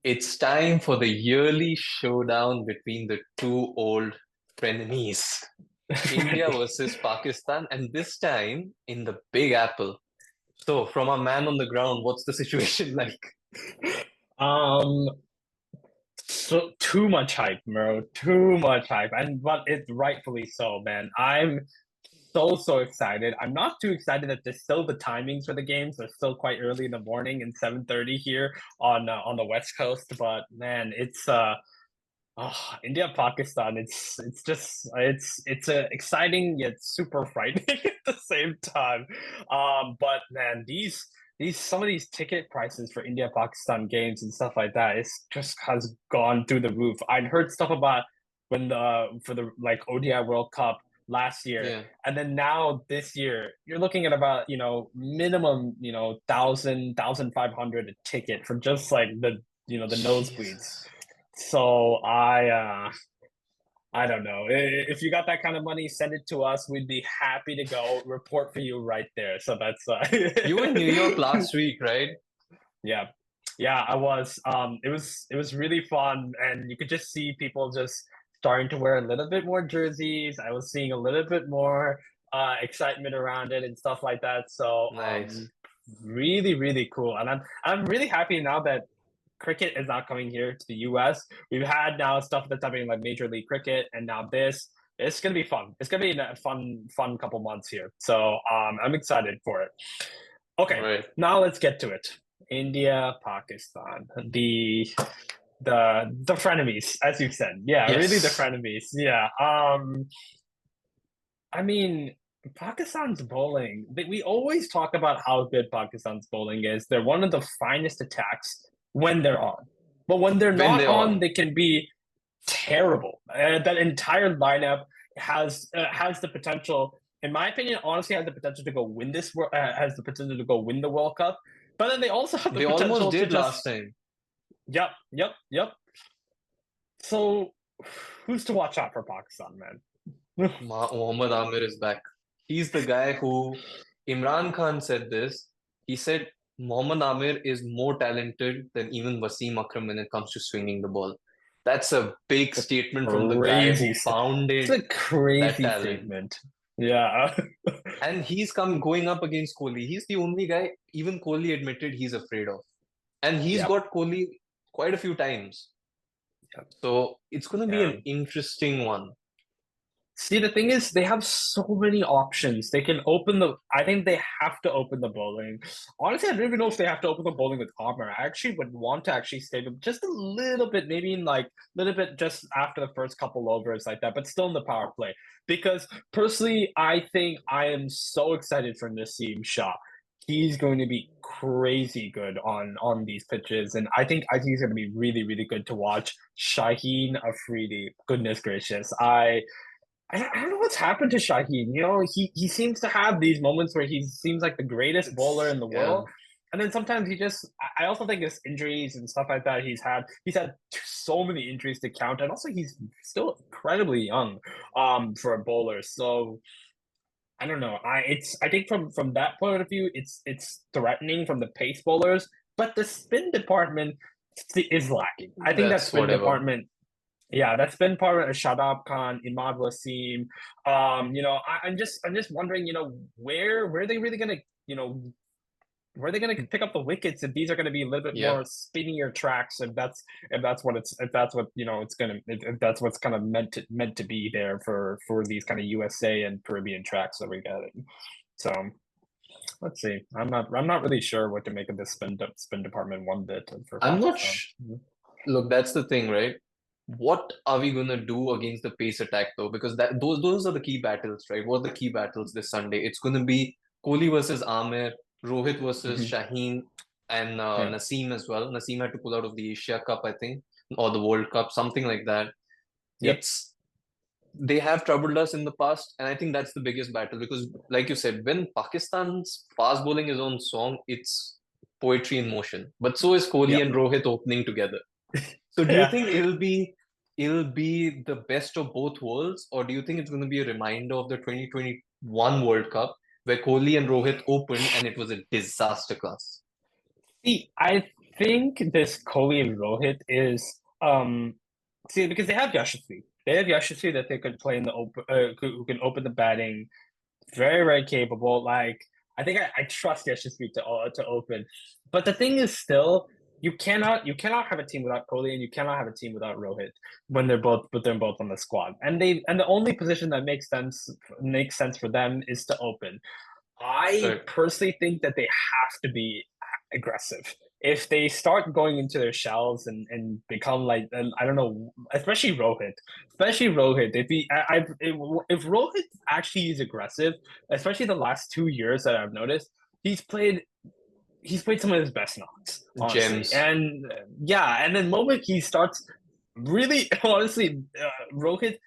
It's time for the yearly showdown between the two old frenemies, India versus Pakistan, and this time in the Big Apple. So, from a man on the ground, what's the situation like? Um, so too much hype, bro. Too much hype, and but it's rightfully so, man. I'm so excited. I'm not too excited that there's still the timings for the games are still quite early in the morning and 7:30 here on the West Coast. But man, India Pakistan. It's a exciting yet super frightening at the same time. But man, these some of these ticket prices for India Pakistan games and stuff like that is just has gone through the roof. I'd heard stuff about when the for the like ODI World Cup last year, Yeah. and then now this year you're looking at about minimum 1,500 a ticket for just like the nosebleeds. Jesus. So I don't know. If you got that kind of money, send it to us. We'd be happy to go report for you right there. So that's You were in New York last week, right? yeah. Yeah, I was. It was really fun, and you could just see people just starting to wear a little bit more jerseys. I was seeing a little bit more excitement around it and stuff like that. So Nice. really cool. And I'm really happy now that cricket is not coming here to the US. We've had now stuff that's happening like Major League Cricket, and now this. It's gonna be fun. It's gonna be a fun couple months here. So I'm excited for it. Okay, Right. now let's get to it. India, Pakistan, the frenemies, as you said. Yeah, really the Yes. frenemies. Yeah. I mean, Pakistan's bowling. We always talk about how good Pakistan's bowling is. They're one of the finest attacks when they're on, but when they're When not they're on, on. they can be terrible. That entire lineup has the potential, in my opinion, honestly has the potential to go win has the potential to go win the World Cup. But then they also have the They almost potential to did last just time. yep. So who's to watch out for Pakistan, man? Mohammad Amir is back. He's the guy who Imran Khan said this. He said Mohammad Amir is more talented than even Wasim Akram when it comes to swinging the ball. That's a big It's a statement from the guy crazy. who It's founded a that crazy talent. statement. Yeah. And he's come going up against Kohli. He's the only guy, even Kohli admitted he's afraid of. And he's Yep. got Kohli quite a few times. Yep. So it's going to be Yeah. an interesting one. See, the thing is, they have so many options. They can open the. I think they have to open the bowling. Honestly, I don't even know if they have to open the bowling with Armour. I actually would want to actually stay them just a little bit, maybe in like a little bit just after the first couple overs like that, but still in the power play. Because personally, I think I am so excited for Naseem Shah. He's going to be crazy good on these pitches, and I think he's going to be really good to watch. Shaheen Afridi, goodness gracious, I don't know what's happened to Shaheen. He seems to have these moments where he seems like the greatest bowler It's, in the yeah. world. And then sometimes he just I also think his injuries and stuff like that he's had so many injuries to count, and also he's still incredibly young for a bowler. So I don't know. I think from that point of view, it's threatening from the pace bowlers, but the spin department is lacking. I think that That's spin whatever. department yeah, that's been part of Shadab Khan, Imad Wasim. I'm just wondering, where are they really gonna, where are they gonna pick up the wickets if these are gonna be a little bit Yeah. more spinnier tracks, if that's what it's gonna if that's what's kind of meant to be there for these kind of USA and Caribbean tracks that we're getting. So let's see. I'm not really sure what to make of this spin department one bit for I'm not Pakistan. sh Look, that's the thing, right? What are we gonna do against the pace attack though? Because those are the key battles, right? What are the key battles this Sunday? It's gonna be Kohli versus Amir, Rohit versus Mhm. Shaheen, and Yeah. Naseem as well. Naseem had to pull out of the Asia Cup, I think, or the World Cup, something like that. Yep. It's They have troubled us in the past, and I think that's the biggest battle because, like you said, when Pakistan's fast bowling is on song, it's poetry in motion. But so is Kohli Yep. and Rohit opening together. So do you Yeah. think it'll be the best of both worlds, or do you think it's going to be a reminder of the 2021 World Cup where Kohli and Rohit opened and it was a disaster class? See, I think this Kohli and Rohit is see because they have Yashasvi. They have Yashasvi that they could play in the open, who can open the batting, very very capable. Like I think I trust Yashasvi to open, but the thing is still you cannot have a team without Kohli and you cannot have a team without Rohit when they're both on the squad. And the only position that makes sense for them is to open. I Right. personally think that they have to be aggressive. If they start going into their shells and become like, and I don't know, especially Rohit, if Rohit actually is aggressive, especially the last 2 years that I've noticed, he's played he's played some of his best knocks, honestly. Gems. And yeah, and then the moment he starts really, honestly, Rohit,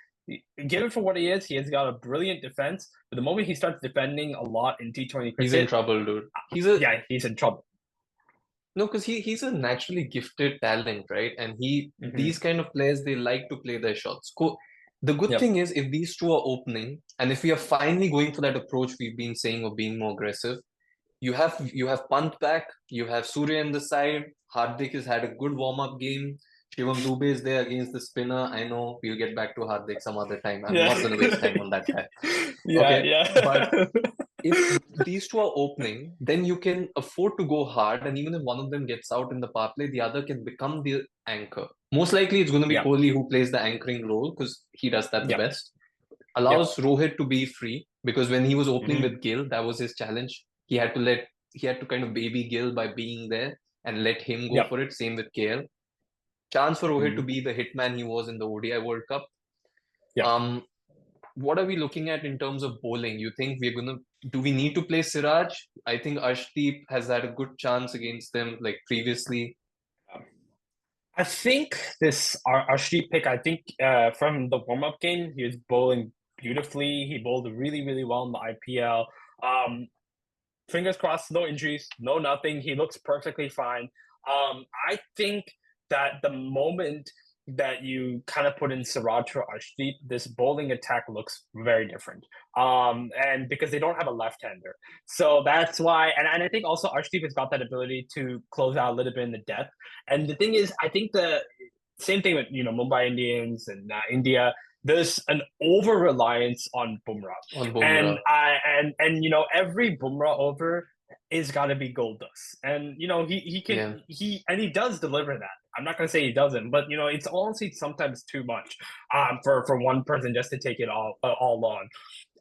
given for what he has got a brilliant defense. But the moment he starts defending a lot in T20 He's in cricket, trouble, dude. He's a yeah, he's in trouble. No, because he's a naturally gifted talent, right? And these Hmm. kind of players, they like to play their shots. The good Yep. thing is, if these two are opening, and if we are finally going for that approach we've been saying of being more aggressive, you have Pant back, you have Surya on the side. Hardik has had a good warm up game. Shivam Dubey is there against the spinner. I know we'll get back to Hardik some other time. I'm Yeah. not going to waste time on that guy. Yeah. Okay, but Yeah. if these two are opening, then you can afford to go hard, and even if one of them gets out in the power play, the other can become the anchor. Most likely, it's going to be Yep. Kohli who plays the anchoring role because he does that the Yep. best. Yep. Allows Rohit to be free because when he was opening Hmm. with Gill, that was his challenge. He had to kind of baby Gill by being there and let him go Yep. for it. Same with KL. Chance for Rohit to Hmm. be the hitman he was in the ODI World Cup. Yep. Um, what are we looking at in terms of bowling? You think do we need to play Siraj? I think Arshdeep has had a good chance against them like previously. I think this our street pick. I think from the warm up game, he was bowling beautifully. He bowled really really well in the IPL. Um, Fingers crossed, no injuries, no nothing. He looks perfectly fine. I think that the moment that you kind of put in Siraj for Arshdeep, this bowling attack looks very different. And because they don't have a left-hander, so that's why. And I think also Arshdeep has got that ability to close out a little bit in the depth. And the thing is, I think the same thing with Mumbai Indians and India. There's an over reliance on Bumrah, On and Bumrah. every Bumrah over is got to be gold dust, and Yeah, he does deliver that. I'm not gonna say he doesn't, but it's honestly sometimes too much for one person just to take it all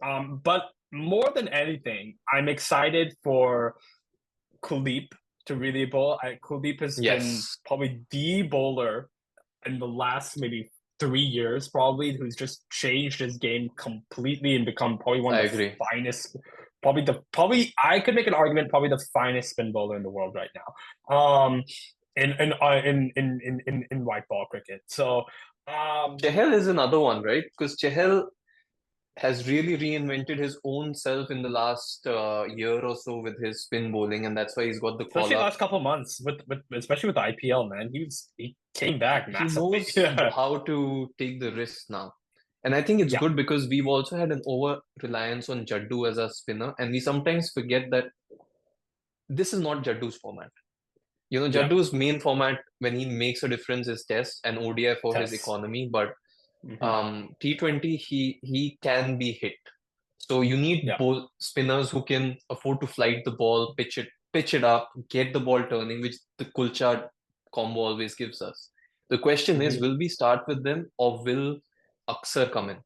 on. But more than anything, I'm excited for Kuldeep to really bowl. Kuldeep has been yes, probably the bowler in the last maybe 3 years, probably, who's just changed his game completely and become probably one I of the agree. finest, probably I could make an argument, probably the finest spin bowler in the world right now. In white ball cricket. So um Chehel is another one, right? Because Chehel has really reinvented his own self in the last year or so with his spin bowling, and that's why he's got the call especially up. last couple of months with especially with the IPL, man. He came back He massively. knows Yeah. how to take the risk now. And I think it's Yeah. good because we've also had an over reliance on Jaddu as a spinner, and we sometimes forget that this is not Jaddu's format. Yeah. Jaddu's main format when he makes a difference is Test and ODI for his Test. economy, but Hmm. T20 he can be hit. So you need Yeah. both spinners who can afford to flight the ball, pitch it up, get the ball turning, which the Kulcha combo always gives us. The question is, Hmm. will we start with them or will Aksar come in?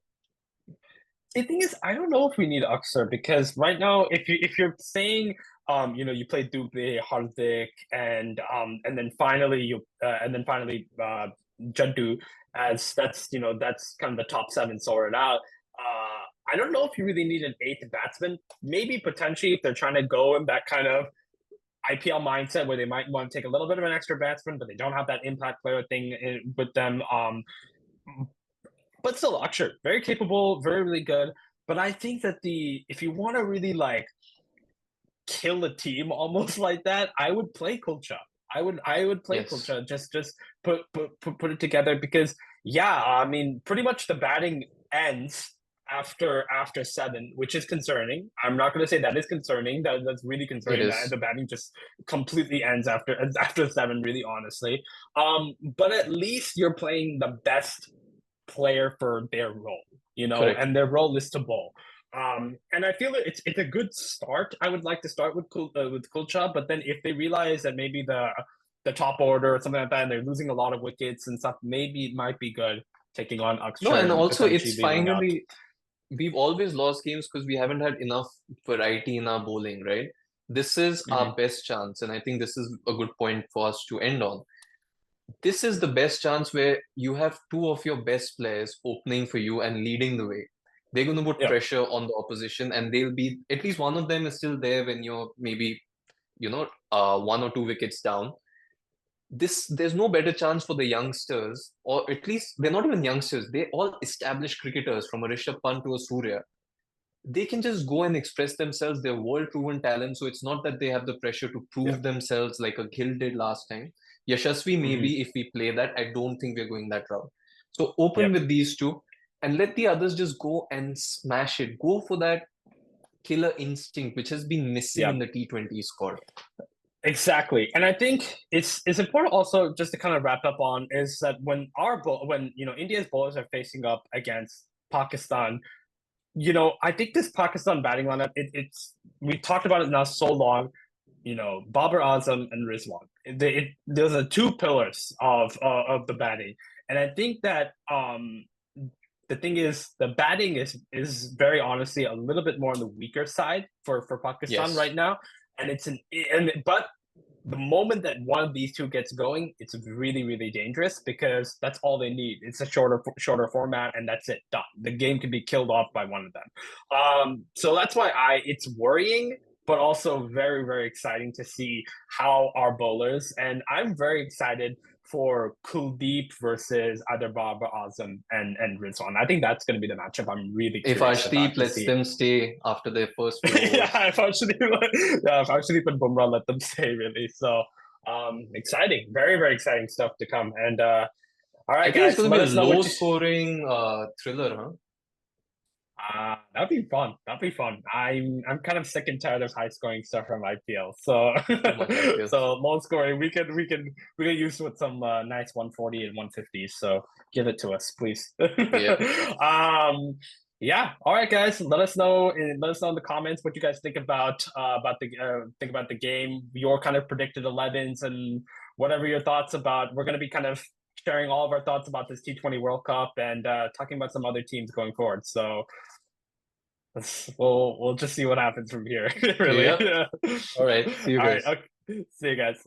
The thing is, I don't know if we need Uxer because right now, if you're saying, you play Dubey, Hardik, and then finally Jaddu, as that's kind of the top seven sorted out. I don't know if you really need an eighth batsman. Maybe potentially if they're trying to go in that kind of IPL mindset where they might want to take a little bit of an extra batsman, but they don't have that impact player thing with them. But still, Aksher, very capable, very really good. But I think that the if you want to really like kill a team almost like that, I would play Kulcha. I would play Yes. Kulcha. Just put it together because yeah, I mean, pretty much the batting ends after seven, which is concerning. I'm not going to say that is concerning. That's really It concerning that is the batting just completely ends after seven. Really, honestly. But at least you're playing the best player for their role, correct. and their role is to bowl. And I feel it's a good start. I would like to start with Kulcha, but then if they realize that maybe the top order or something like that, and they're losing a lot of wickets and stuff, maybe it might be good taking on No, Akshar and and also potentially it's leaving out. finally we've always lost games because we haven't had enough variety in our bowling, right? This is Hmm. our best chance, and I think this is a good point for us to end on. This is the best chance where you have two of your best players opening for you and leading the way. They're going to put Yeah, pressure on the opposition, and they'll be at least one of them is still there when you're maybe, one or two wickets down. There's no better chance for the youngsters, or at least they're not even youngsters. They're all established cricketers from a Rishabh Pant to a Surya. They can just go and express themselves. They're world proven talent. So it's not that they have the pressure to yeah. prove themselves like a Gill did last time. Yashasvi, Hmm. maybe if we play that, I don't think we're going that route. So open Yep. with these two and let the others just go and smash it. Go for that killer instinct, which has been missing in Yep. the T20 squad. Exactly. And I think it's important also just to kind of wrap up on is that when India's bowlers are facing up against Pakistan, I think this Pakistan batting lineup, we talked about it now so long. Babar Azam and Rizwan. Those are two pillars of the batting, and I think that the thing is the batting is very honestly a little bit more on the weaker side for Pakistan Yes. right now, and but the moment that one of these two gets going, it's really, really dangerous because that's all they need. It's a shorter format, and that's it. Done. The game can be killed off by one of them. So that's why it's worrying, but also very, very exciting to see how our bowlers. And I'm very excited for Kuldeep versus either Baba Azam and Rizwan. I think that's going to be the matchup I'm really If curious about Arshdeep to lets see. them stay after their first few Yeah, overs. if actually put Bumrah, let them stay really. So exciting, very, very exciting stuff to come. And all I right, think it's guys, going to let be a us know low what you scoring thriller, huh? that'd be fun. That'd be fun. I'm kind of sick and tired of high scoring stuff from IPL. So Too much IPL. so low scoring, we can use with some nice 140 and 150s. So give it to us, please. Yeah. Yeah. All right, guys. Let us know in the comments what you guys think about the game, your kind of predicted 11s, and whatever your thoughts about. We're gonna be kind of sharing all of our thoughts about this T20 World Cup and talking about some other teams going forward. So we'll just see what happens from here. Really. Yep. Yeah. All right. See you All right. guys. Okay. See you guys.